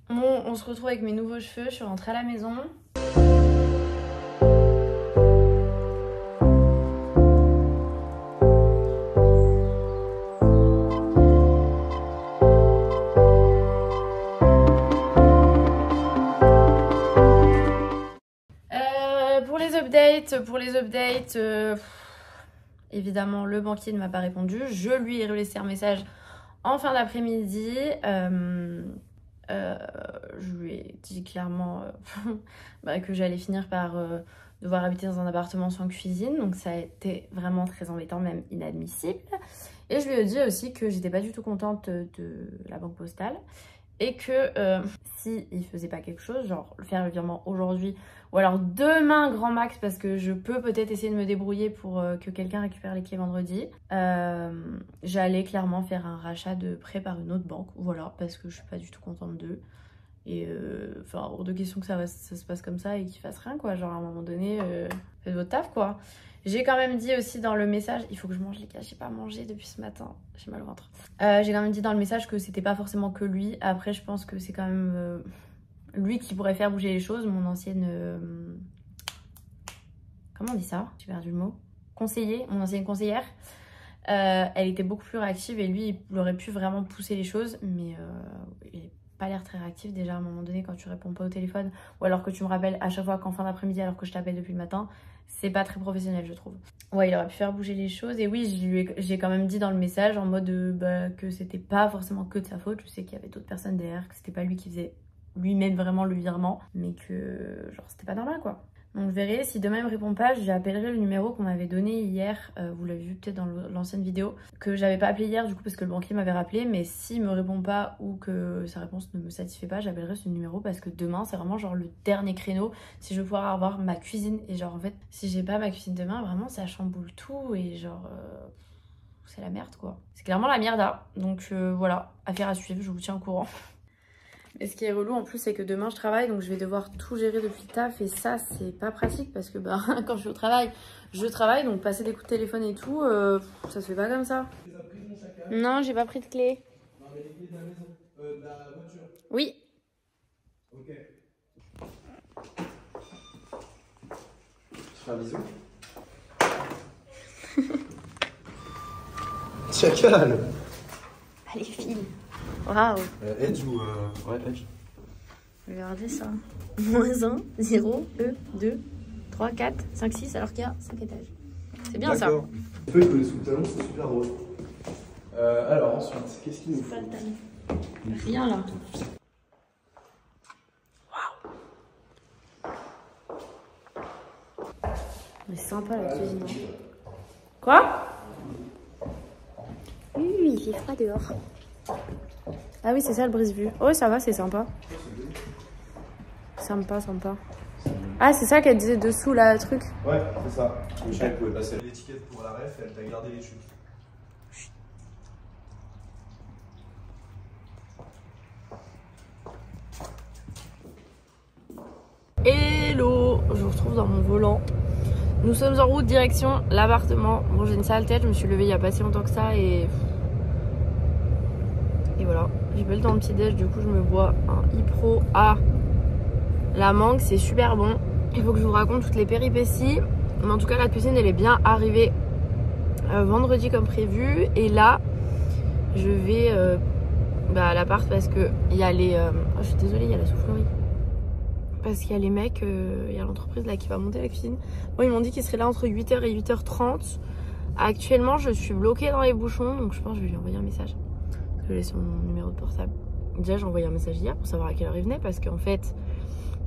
Bon, on se retrouve avec mes nouveaux cheveux, je suis rentrée à la maison. Pour les updates, évidemment le banquier ne m'a pas répondu. Je lui ai laissé un message en fin d'après-midi. Je lui ai dit clairement que j'allais finir par devoir habiter dans un appartement sans cuisine. Donc ça a été vraiment très embêtant, même inadmissible. Et je lui ai dit aussi que j'étais pas du tout contente de la banque postale. Et que si il faisait pas quelque chose, genre faire le virement aujourd'hui ou alors demain grand max, parce que je peux peut-être essayer de me débrouiller pour que quelqu'un récupère les clés vendredi, j'allais clairement faire un rachat de prêt par une autre banque, voilà, parce que je suis pas du tout contente d'eux. Et enfin, hors de question que ça se passe comme ça et qu'ils fassent rien, quoi. Genre à un moment donné, faites votre taf, quoi. J'ai quand même dit aussi dans le message, il faut que je mange les gars, j'ai pas mangé depuis ce matin, j'ai mal au ventre. J'ai quand même dit dans le message que c'était pas forcément que lui. Après je pense que c'est quand même lui qui pourrait faire bouger les choses. Mon ancienne... comment on dit ça? J'ai perdu le mot. Conseiller, mon ancienne conseillère. Elle était beaucoup plus réactive et lui il aurait pu vraiment pousser les choses. Mais il n'a pas l'air très réactif déjà à un moment donné quand tu réponds pas au téléphone. Ou alors que tu me rappelles à chaque fois qu'en fin d'après-midi alors que je t'appelle depuis le matin. C'est pas très professionnel, je trouve. Ouais, il aurait pu faire bouger les choses. Et oui, j'ai quand même dit dans le message en mode que c'était pas forcément que de sa faute. Je sais qu'il y avait d'autres personnes derrière, que c'était pas lui qui faisait lui-même vraiment le virement, mais que genre c'était pas normal, quoi. Donc je verrai, si demain il me répond pas, j'appellerai le numéro qu'on m'avait donné hier, vous l'avez vu peut-être dans l'ancienne vidéo, que j'avais pas appelé hier du coup parce que le banquier m'avait rappelé, mais s'il me répond pas ou que sa réponse ne me satisfait pas, j'appellerai ce numéro parce que demain c'est vraiment genre le dernier créneau si je veux pouvoir avoir ma cuisine. Et genre en fait, si j'ai pas ma cuisine demain, vraiment ça chamboule tout et genre... c'est la merde, quoi. C'est clairement la merde, hein. Donc voilà, affaire à suivre, je vous tiens au courant. Et ce qui est relou en plus, c'est que demain je travaille, donc je vais devoir tout gérer depuis le taf. Et ça, c'est pas pratique parce que bah, quand je suis au travail, je travaille. Donc passer des coups de téléphone et tout, ça se fait pas comme ça. Non, j'ai pas pris de clé. Non, mais les clés de la maison, de la voiture. Oui. Ok. Tu fais un bisou. Chacal. Allez, file. Waouh. Edge ou... Ouais, Edge. Regardez ça. -1, 0, 2, 3, 4, 5, 6, alors qu'il y a 5 étages. C'est bien ça. Le peu que sous le talon, c'est super drôle. Alors ensuite, qu'est-ce qu'il nous faut? Pas le talon. Rien là. Waouh. Mais c'est sympa la cuisine. Quoi? Oui, il fait froid dehors. Ah oui, c'est ça le brise-vue. Oh, ça va, c'est sympa. Sympa, sympa. Ah, c'est ça qu'elle disait dessous, là, le truc. Ouais, c'est ça. Michel pouvait passer l'étiquette pour la ref, elle t'a gardé les chutes. Hello, je vous retrouve dans mon volant. Nous sommes en route direction l'appartement. Bon, j'ai une sale tête, je me suis levée il y a pas si longtemps que ça et voilà. J'ai pas le temps de petit déj, du coup je me bois un Ipro à la mangue, c'est super bon. Il faut que je vous raconte toutes les péripéties. Mais en tout cas la cuisine elle est bien arrivée vendredi comme prévu. Et là je vais à l'appart parce que il y a les... oh, je suis désolée, il y a la soufflerie. Parce qu'il y a les mecs, il y a l'entreprise là qui va monter la cuisine. Bon, ils m'ont dit qu'ils seraient là entre 8h et 8h30. Actuellement, je suis bloquée dans les bouchons, donc je pense que je vais lui envoyer un message. Je vais laisser mon numéro de portable. Déjà, j'ai envoyé un message hier pour savoir à quelle heure ils venaient. Parce qu'en fait,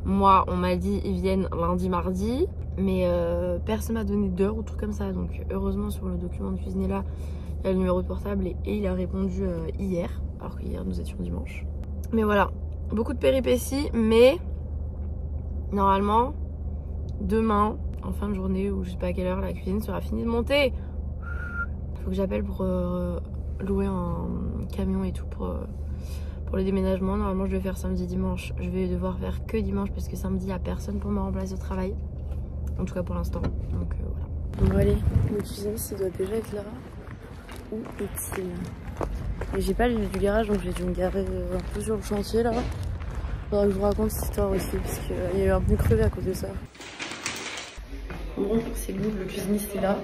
moi, on m'a dit ils viennent lundi, mardi. Mais personne m'a donné d'heure ou tout comme ça. Donc heureusement, sur le document de cuisine là, il y a le numéro de portable et il a répondu hier. Alors qu'hier, nous étions dimanche. Mais voilà, beaucoup de péripéties, mais... normalement, demain, en fin de journée ou je sais pas à quelle heure, la cuisine sera finie de monter. Faut que j'appelle pour louer un camion et tout pour le déménagement. Normalement, je vais faire samedi, dimanche. Je vais devoir faire que dimanche parce que samedi, il n'y a personne pour me remplacer au travail. En tout cas pour l'instant. Donc voilà. Bon, allez, le cuisine, ça doit déjà être là. Où est-il? Et j'ai pas le lieu du garage, donc j'ai dû me garer un peu sur le chantier là. Faudra que je vous raconte cette histoire aussi, parce qu'il y a eu un pneu crevé à cause de ça. Bon, c'est good, le cuisiniste est là.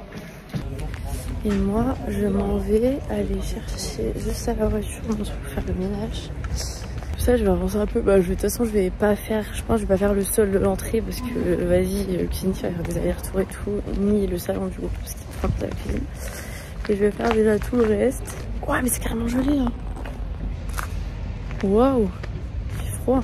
Et moi, je m'en vais aller chercher juste à la voiture pour faire le ménage. Ça, je vais avancer un peu. Bah, de toute façon, je vais pas faire, je pense, que je vais pas faire le sol de l'entrée parce que, vas-y, le cuisinier va faire des allers-retours et tout, ni le salon du groupe parce qu'il est trop à la cuisine. Et je vais faire déjà tout le reste. Ouais, mais c'est carrément gelé là. Waouh, il fait froid.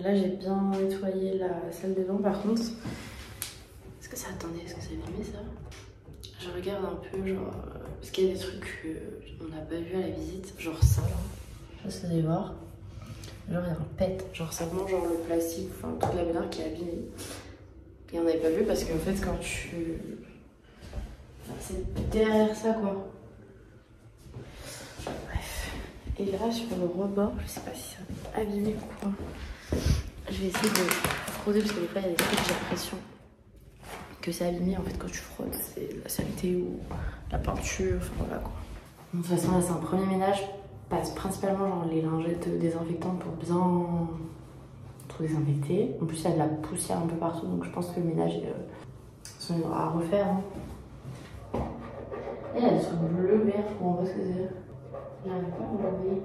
Là j'ai bien nettoyé la salle de bain. Par contre, est-ce que ça attendait, est-ce que ça abîmé ça? Je regarde un peu genre parce qu'il y a des trucs qu'on n'a pas vu à la visite, genre ça là. Je sais pas si vous allez voir. Genre il y a un pet, genre c'est vraiment genre le plastique, enfin toute la baignoire qui est abîmée. Et on n'avait pas vu parce qu'en fait quand tu... Enfin, c'est derrière ça quoi. Bref. Et là sur le rebord, je sais pas si ça va abîmer ou quoi. Je vais essayer de frauder parce que des fois il y a des trucs j'ai l'impression que c'est abîmé en fait quand tu fraudes. C'est la saleté ou la peinture, enfin voilà quoi. De toute façon là c'est un premier ménage. Passe principalement genre les lingettes désinfectantes pour bien tout désinfecter. En plus il y a de la poussière un peu partout donc je pense que le ménage il y aura à refaire. Hein. Et il y a des trucs bleu vert, je comprends pas ce que c'est. J'arrive pas à l'enlever.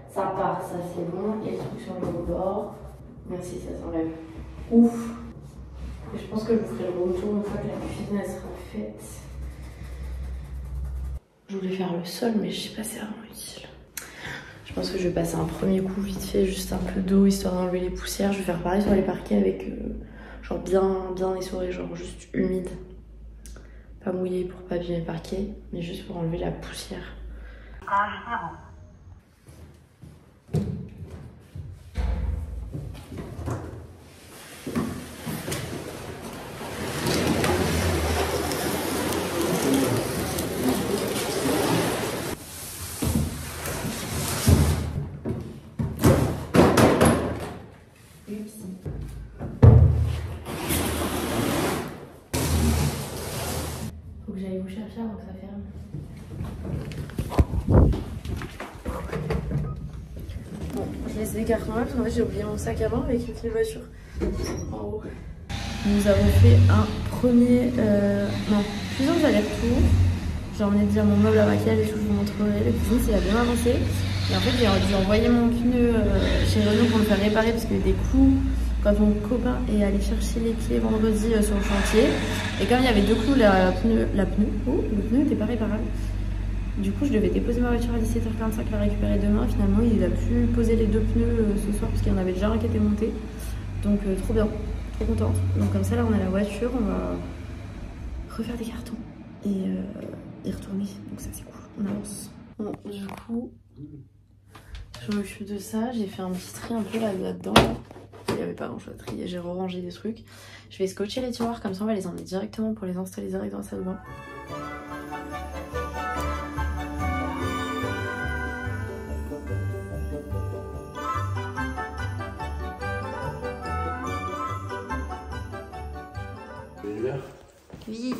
Ça part, ça c'est bon. Il y a le truc sur le bord. Merci, ça s'enlève. Ouf. Et je pense que je vous ferai le retour une fois que la cuisine elle sera faite. Je voulais faire le sol, mais je sais pas si c'est vraiment utile. Je pense que je vais passer un premier coup vite fait, juste un peu d'eau histoire d'enlever les poussières. Je vais faire pareil sur les parquets avec genre bien essoré, genre juste humide. Pas mouillé pour pas abîmer le parquet, mais juste pour enlever la poussière. Faut que j'aille vous chercher avant que ça ferme. Bon, je laisse les cartons là parce qu'en fait j'ai oublié mon sac à main avec une clé de voiture en haut. Nous avons fait un premier, plusieurs allers-retours. J'ai emmené dire mon meuble à maquillage et tout, je vous montrerai. Le cuisine il a bien avancé. Et en fait j'ai dû envoyer mon pneu chez Renault pour le faire réparer parce qu'il y a eu des coups. Quand mon copain est allé chercher les clés vendredi sur le chantier. Et comme il y avait deux clous, le pneu n'était pas réparable. Du coup, je devais déposer ma voiture à 17h45, la récupérer demain. Finalement, il a pu poser les deux pneus ce soir parce qu'il y en avait déjà un qui était monté. Donc, trop bien, trop contente. Donc, comme ça, là, on a la voiture, on va refaire des cartons et retourner. Donc, ça, c'est cool, on avance. Bon, du coup, je m'occupe de ça. J'ai fait un petit tri un peu là-dedans. Il n'y avait pas grand chose à trier, j'ai rangé des trucs. Je vais scotcher les tiroirs, comme ça, on va les emmener directement pour les installer direct dans la salle de bain. Oui.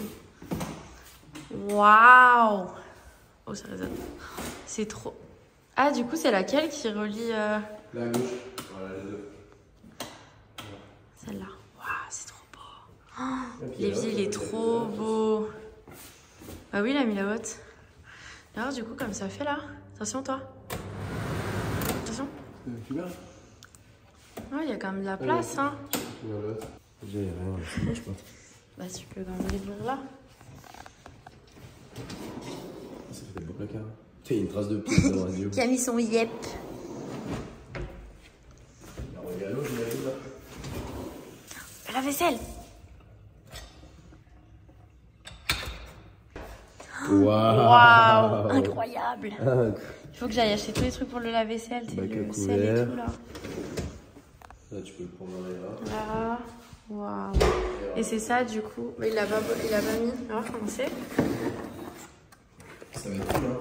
Waouh. Oh, ça résonne. C'est trop. Ah, du coup, c'est laquelle qui relie La gauche. Voilà, les deux. Celle-là. Waouh, c'est trop beau. Oh, l'évier, il est trop beau. Bah oui, il a mis la botte. Alors, du coup, comme ça fait là. Attention, toi. Attention. Oh, il y a quand même de la place, hein. J'ai rien, je pense. Bah, tu peux quand même l'ouvrir là. Ça fait des beaux placards. Il y a une trace de pouce dans la radio. Qui a mis son yep. Oh, Waouh, incroyable. Il faut que j'aille acheter tous les trucs pour le lave-vaisselle, le sel et tout là. Là, tu peux le prendre là. Là, waouh. Et c'est ça du coup, il l'a pas mis. On va voir comment c'est. Ça va être cool, hein.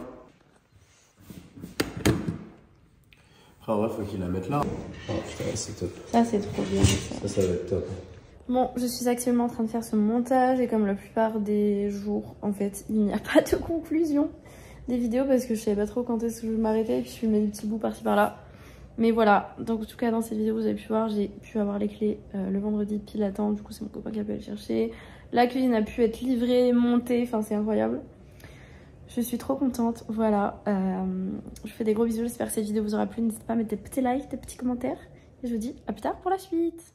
Après, en vrai, faut qu'il la mette là. Oh putain, c'est top. Ça, c'est trop bien. Ça va être top. Bon, je suis actuellement en train de faire ce montage et comme la plupart des jours, en fait, il n'y a pas de conclusion des vidéos parce que je savais pas trop quand est-ce que je m'arrêtais et puis je filmais des petits bouts par-ci par-là. Mais voilà, donc en tout cas dans cette vidéo vous avez pu voir, j'ai pu avoir les clés le vendredi pile à temps, du coup c'est mon copain qui a pu aller chercher. La cuisine a pu être livrée, montée, enfin c'est incroyable. Je suis trop contente, voilà. Je vous fais des gros bisous, j'espère que cette vidéo vous aura plu. N'hésitez pas à mettre des petits likes, des petits commentaires. Et je vous dis à plus tard pour la suite.